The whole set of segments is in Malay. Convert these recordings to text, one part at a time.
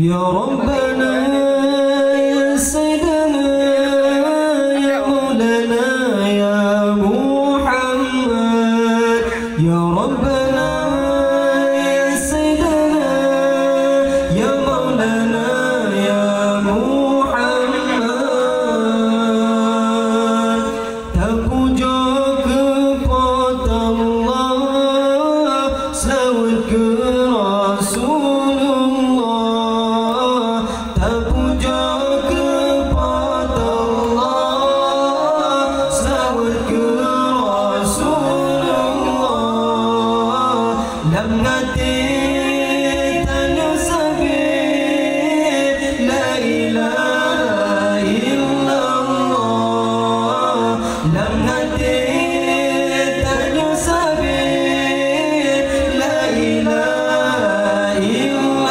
Ya Rabbana ya Sayyidana ya Maulana ya Muhammad. Ya Rabbana ya Sayyidana ya Maulana ya Muhammad. Terpuja kepada Allah, selawat ke Rasulullah. Terpuja kepada Allah, selawat ke Rasulullah. Dalam hati tanya sabit la ilaha illallah. Dalam hati tanya sabit la ilaha illallah.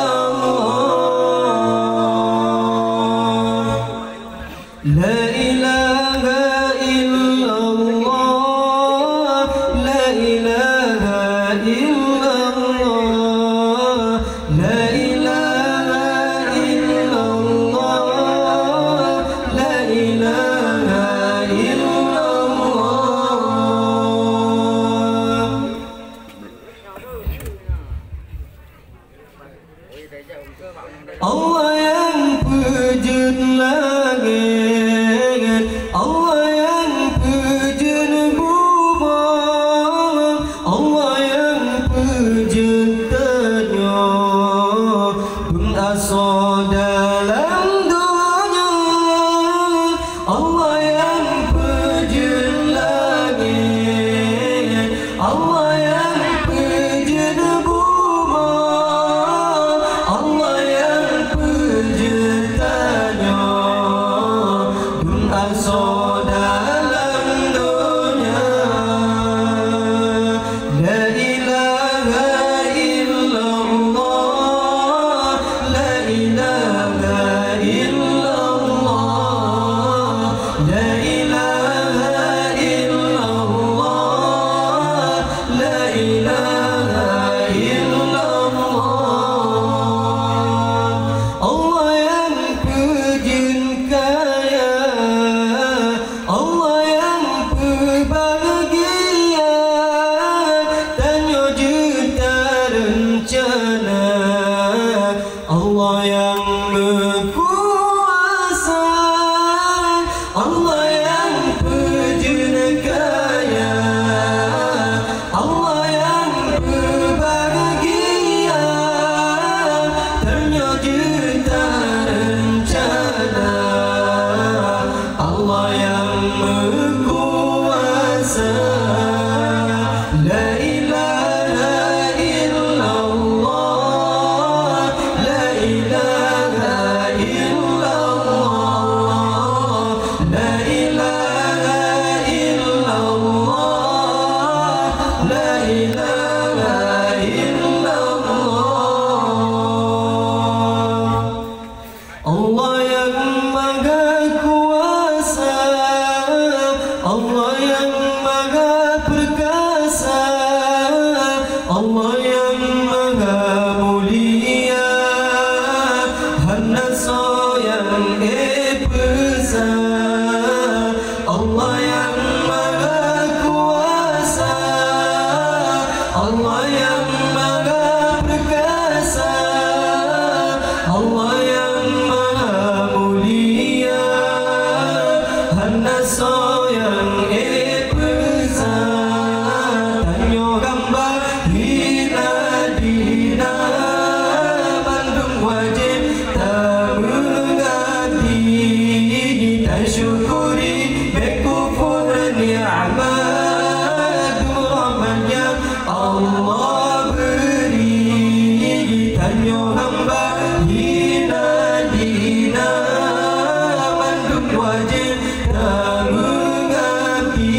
La ilaha illallah. La ilaha illallah. La ilaha illallah. La ilaha illallah. Allah yang pujud langit, Allah yang pujud bumi, Allah yang pujud dunia, berasal dalam dunia. Allah yang pujud langit, Allah yang pujud bumi, Allah yang pujud dunia, berasal dalam dunia. La ilaha illallah. La ilaha illallah. La ilaha illallah. La ilaha illallah. Allah yang pujud kaya, Allah yang berbahagia, tanya juta rencana. Allah yang berkuasa, Allah yang pujud kaya, Allah yang berbahagia, tanya juta rencana. Allah yang berkuasa. La ilaha illallah. La ilaha illallah. La ilaha illallah. La ilaha illallah. Allah yang maha kuasa, Allah yang maha perkasa, Allah yang maha mulia, Hanasa yang besar. Allah yang maha kuasa, Allah yang maha perkasa, Allah yang maha mulia, Hanasa yang besar. Tanya gambar hina dina, Bandung wajib tak mengerti, tak syukuri berkufur ni'mat rahmat yang Allah beri. Tanya hamba hina dina, Bandung wajib tak mengerti,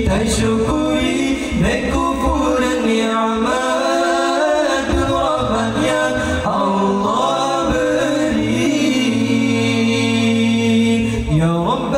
tak syukuri berkufur ni'mat rahmat yang Allah beri. Ya Rabb